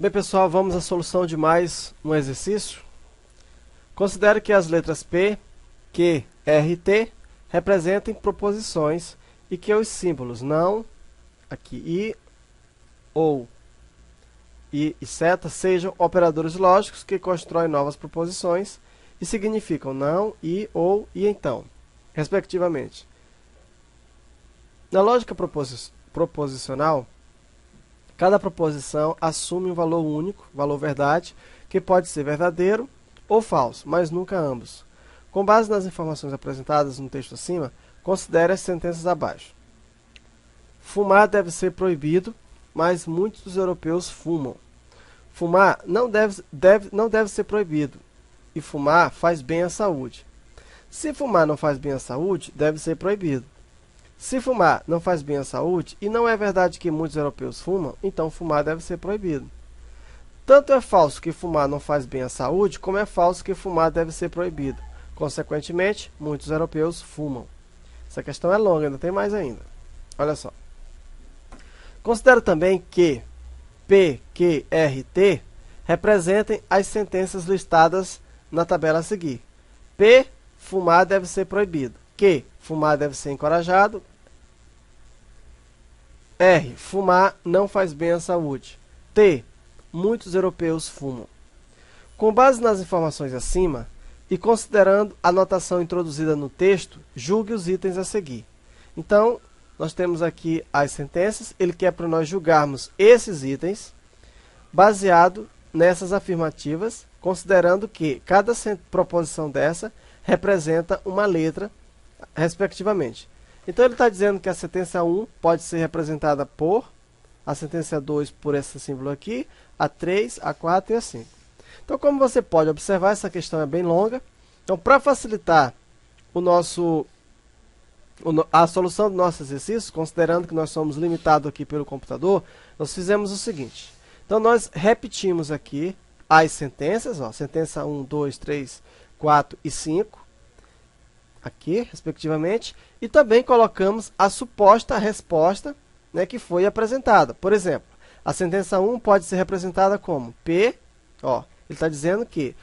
Bem, pessoal, vamos à solução de mais um exercício. Considere que as letras P, Q, R e T representem proposições e que os símbolos não, aqui, I, ou, I e seta sejam operadores lógicos que constroem novas proposições e significam não, I, ou e então, respectivamente. Na lógica proposicional, cada proposição assume um valor único, valor verdade, que pode ser verdadeiro ou falso, mas nunca ambos. Com base nas informações apresentadas no texto acima, considere as sentenças abaixo. Fumar deve ser proibido, mas muitos dos europeus fumam. Fumar não deve ser proibido, e fumar faz bem à saúde. Se fumar não faz bem à saúde, deve ser proibido. Se fumar não faz bem à saúde, e não é verdade que muitos europeus fumam, então fumar deve ser proibido. Tanto é falso que fumar não faz bem à saúde, como é falso que fumar deve ser proibido. Consequentemente, muitos europeus fumam. Essa questão é longa, ainda tem mais ainda. Olha só. Considere também que P, Q, R e T representem as sentenças listadas na tabela a seguir. P, fumar deve ser proibido. Q, fumar deve ser encorajado. R, fumar não faz bem à saúde. T, muitos europeus fumam. Com base nas informações acima e considerando a notação introduzida no texto, julgue os itens a seguir. Então, nós temos aqui as sentenças. Ele quer para nós julgarmos esses itens baseado nessas afirmativas, considerando que cada proposição dessa representa uma letra, respectivamente. Então, ele está dizendo que a sentença 1 pode ser representada por, a sentença 2 por esse símbolo aqui, a 3, a 4 e a 5. Então, como você pode observar, essa questão é bem longa. Então, para facilitar a solução do nosso exercício, considerando que nós somos limitados aqui pelo computador, nós fizemos o seguinte. Então, nós repetimos aqui as sentenças, sentença 1, 2, 3, 4 e 5, aqui, respectivamente, e também colocamos a suposta resposta, né, que foi apresentada. Por exemplo, a sentença 1 pode ser representada como P, ele está dizendo que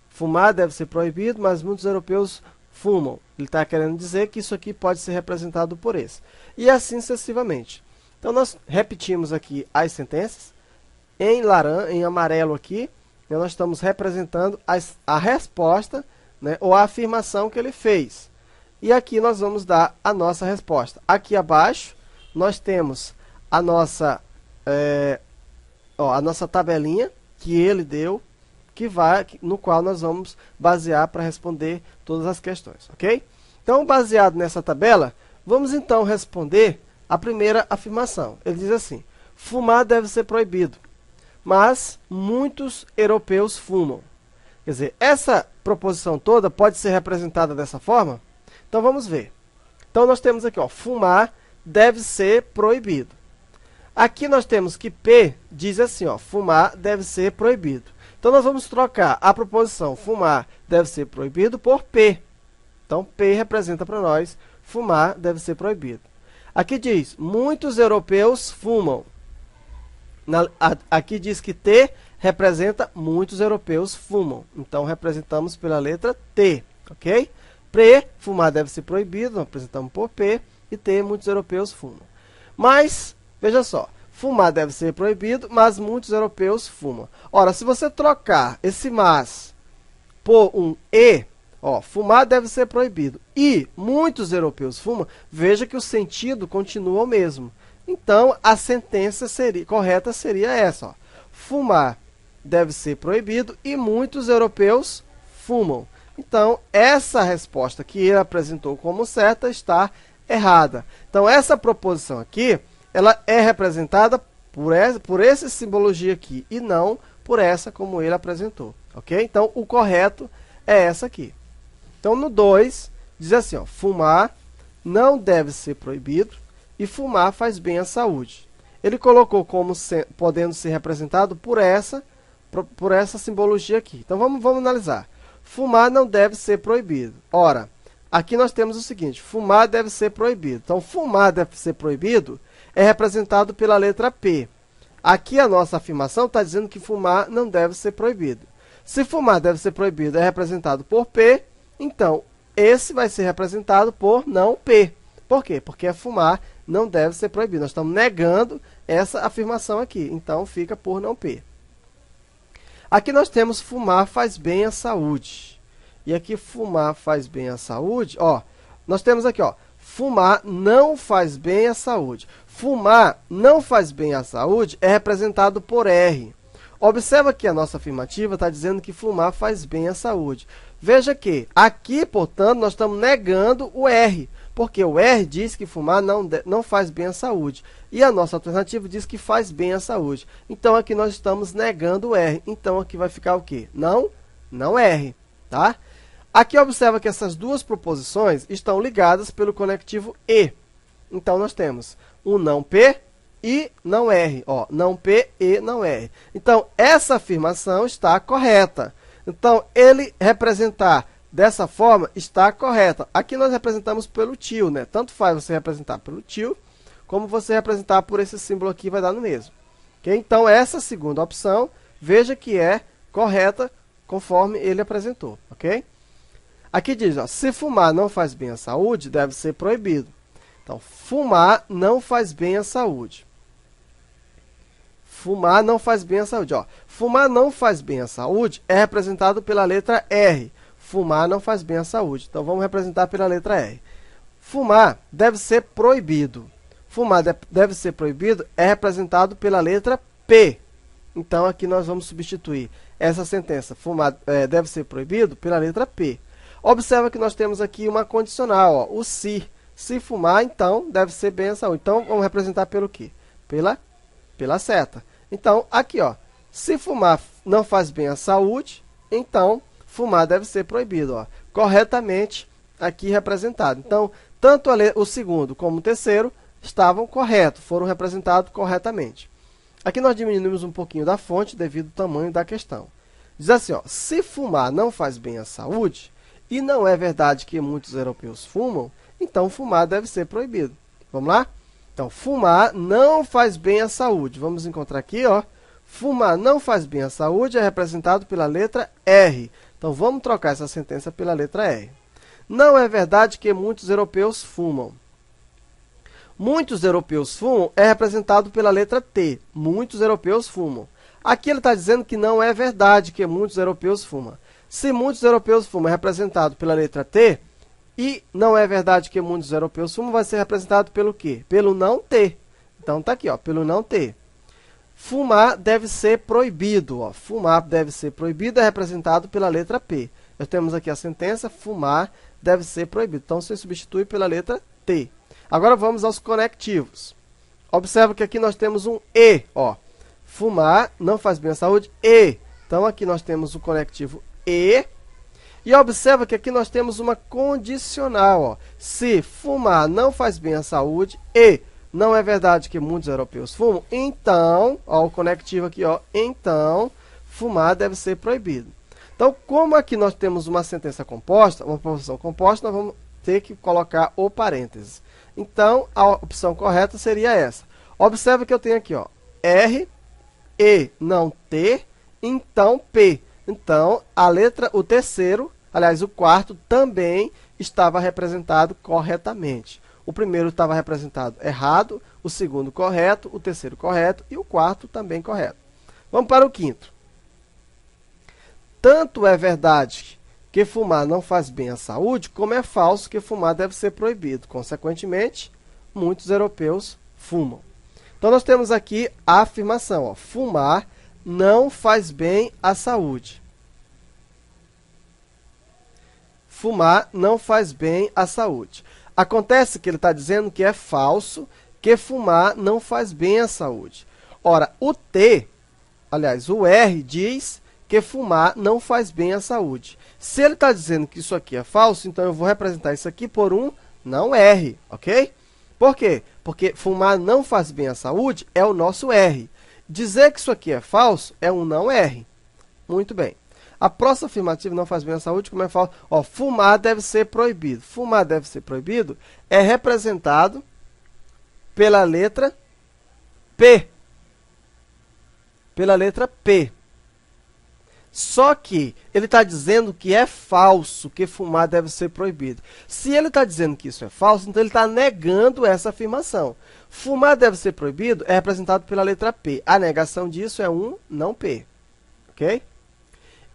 fumar deve ser proibido, mas muitos europeus fumam. Ele está querendo dizer que isso aqui pode ser representado por esse. E assim sucessivamente. Então, nós repetimos aqui as sentenças. Em amarelo aqui, nós estamos representando a resposta, né, ou a afirmação que ele fez. E aqui nós vamos dar a nossa resposta. Aqui abaixo, nós temos a nossa tabelinha que ele deu, no qual nós vamos basear para responder todas as questões, ok? Então, baseado nessa tabela, vamos então responder a primeira afirmação. Ele diz assim: fumar deve ser proibido, mas muitos europeus fumam. Quer dizer, essa proposição toda pode ser representada dessa forma? Então, vamos ver. Então, nós temos aqui, fumar deve ser proibido. Aqui nós temos que P diz assim, fumar deve ser proibido. Então, nós vamos trocar a proposição fumar deve ser proibido por P. Então, P representa para nós fumar deve ser proibido. Aqui diz, muitos europeus fumam. Aqui diz que T representa muitos europeus fumam. Então, representamos pela letra T, ok? P, fumar deve ser proibido, nós apresentamos por P, e T, muitos europeus fumam. Mas, veja só, fumar deve ser proibido, mas muitos europeus fumam. Ora, se você trocar esse mas por um e, fumar deve ser proibido, e muitos europeus fumam, veja que o sentido continua o mesmo. Então, a sentença correta seria essa, fumar deve ser proibido e muitos europeus fumam. Então, essa resposta que ele apresentou como certa está errada. Então, essa proposição aqui, ela é representada por essa simbologia aqui e não por essa como ele apresentou, ok? Então, o correto é essa aqui. Então, no 2, diz assim, fumar não deve ser proibido e fumar faz bem à saúde. Ele colocou como podendo ser representado por essa simbologia aqui. Então, vamos analisar. Fumar não deve ser proibido. Ora, aqui nós temos o seguinte, fumar deve ser proibido. Então, fumar deve ser proibido é representado pela letra P. Aqui a nossa afirmação está dizendo que fumar não deve ser proibido. Se fumar deve ser proibido é representado por P, então esse vai ser representado por não P. Por quê? Porque fumar não deve ser proibido. Nós estamos negando essa afirmação aqui, então fica por não P. Aqui nós temos fumar faz bem à saúde. E aqui fumar faz bem à saúde, ó, nós temos aqui, ó, fumar não faz bem à saúde. Fumar não faz bem à saúde é representado por R. Observa que a nossa afirmativa está dizendo que fumar faz bem à saúde. Veja que aqui, portanto, nós estamos negando o R, porque o R diz que fumar não faz bem à saúde. E a nossa alternativa diz que faz bem à saúde. Então, aqui nós estamos negando o R. Então, aqui vai ficar o quê? Não R, tá? Aqui, observa que essas duas proposições estão ligadas pelo conectivo E. Então, nós temos um não P e não R. Ó, não P e não R. Então, essa afirmação está correta. Então, ele representar dessa forma está correta. Aqui nós representamos pelo tio, né? Tanto faz você representar pelo tio, como você representar por esse símbolo aqui, vai dar no mesmo. Okay? Então, essa segunda opção, veja que é correta conforme ele apresentou. Ok? Aqui diz, ó, se fumar não faz bem à saúde, deve ser proibido. Então, fumar não faz bem à saúde. Fumar não faz bem à saúde. Ó, fumar não faz bem à saúde é representado pela letra R. Fumar não faz bem à saúde. Então, vamos representar pela letra R. Fumar deve ser proibido. Fumar deve ser proibido é representado pela letra P. Então, aqui nós vamos substituir essa sentença, fumar deve ser proibido, pela letra P. Observa que nós temos aqui uma condicional, ó, o se. Se fumar, então, deve ser bem à saúde. Então, vamos representar pelo quê? Pela seta. Então, aqui, ó, se fumar não faz bem à saúde, então, fumar deve ser proibido. Ó, corretamente aqui representado. Então, tanto o segundo como o terceiro estavam corretos, foram representados corretamente. Aqui nós diminuímos um pouquinho da fonte devido ao tamanho da questão. Diz assim, ó, se fumar não faz bem à saúde, e não é verdade que muitos europeus fumam, então fumar deve ser proibido. Vamos lá? Então, fumar não faz bem à saúde. Vamos encontrar aqui, ó. Fumar não faz bem à saúde é representado pela letra R. Então, vamos trocar essa sentença pela letra R. Não é verdade que muitos europeus fumam. Muitos europeus fumam é representado pela letra T. Muitos europeus fumam. Aqui ele está dizendo que não é verdade que muitos europeus fumam. Se muitos europeus fumam é representado pela letra T, e não é verdade que muitos europeus fumam, vai ser representado pelo quê? Pelo não T. Então, está aqui, ó, pelo não T. Fumar deve ser proibido. Ó. Fumar deve ser proibido é representado pela letra P. Nós temos aqui a sentença, fumar deve ser proibido. Então, você substitui pela letra T. Agora, vamos aos conectivos. Observa que aqui nós temos um E. Ó. Fumar não faz bem à saúde, E. Então, aqui nós temos o conectivo E. E observa que aqui nós temos uma condicional. Ó. Se fumar não faz bem à saúde e não é verdade que muitos europeus fumam, então, ó, o conectivo aqui, ó, então, fumar deve ser proibido. Então, como aqui nós temos uma sentença composta, uma proposição composta, nós vamos ter que colocar o parênteses. Então, a opção correta seria essa. Observa que eu tenho aqui, ó, R, E, não T, então P. Então, o terceiro, aliás, o quarto também estava representado corretamente. O primeiro estava representado errado, o segundo correto, o terceiro correto e o quarto também correto. Vamos para o quinto. Tanto é verdade que fumar não faz bem à saúde, como é falso que fumar deve ser proibido. Consequentemente, muitos europeus fumam. Então, nós temos aqui a afirmação, ó, fumar não faz bem à saúde. Fumar não faz bem à saúde. Acontece que ele está dizendo que é falso, que fumar não faz bem à saúde. Ora, o T, aliás, o R diz que fumar não faz bem à saúde. Se ele está dizendo que isso aqui é falso, então eu vou representar isso aqui por um não R, ok? Por quê? Porque fumar não faz bem à saúde é o nosso R. Dizer que isso aqui é falso é um não R. Muito bem. A próxima afirmativa não faz bem à saúde, como é falso? Ó, fumar deve ser proibido. Fumar deve ser proibido é representado pela letra P. pela letra P. Só que ele está dizendo que é falso, que fumar deve ser proibido. Se ele está dizendo que isso é falso, então ele está negando essa afirmação. Fumar deve ser proibido é representado pela letra P. A negação disso é um não P. Ok?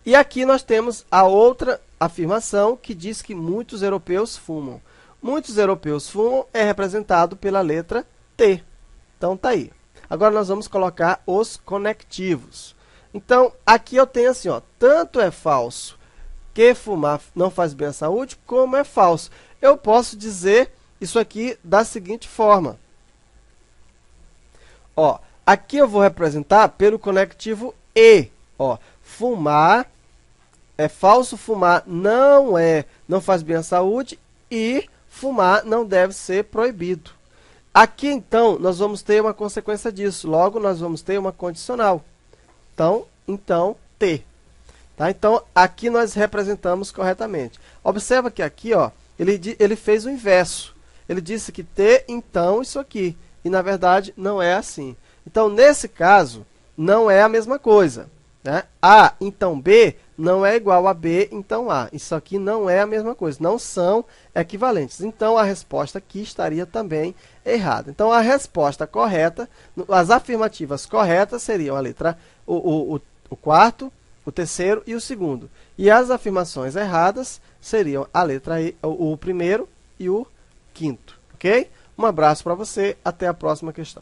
E aqui nós temos a outra afirmação que diz que muitos europeus fumam. Muitos europeus fumam é representado pela letra T. Então, tá aí. Agora, nós vamos colocar os conectivos. Então, aqui eu tenho assim, ó, tanto é falso que fumar não faz bem à saúde, como é falso. Eu posso dizer isso aqui da seguinte forma. Ó, aqui eu vou representar pelo conectivo E. Ó, fumar é falso, fumar não faz bem à saúde e fumar não deve ser proibido. Aqui, então, nós vamos ter uma consequência disso. Logo, nós vamos ter uma condicional. Então, T. Tá? Então, aqui nós representamos corretamente. Observa que aqui, ó, ele fez o inverso. Ele disse que T, então, isso aqui. E, na verdade, não é assim. Então, nesse caso, não é a mesma coisa. Né? A, então B, não é igual a B, então A. Isso aqui não é a mesma coisa. Não são equivalentes. Então, a resposta aqui estaria também errada. Então, a resposta correta, as afirmativas corretas seriam a letra o quarto, o terceiro e o segundo. E as afirmações erradas seriam a letra E, o primeiro e o quinto. Ok? Um abraço para você. Até a próxima questão.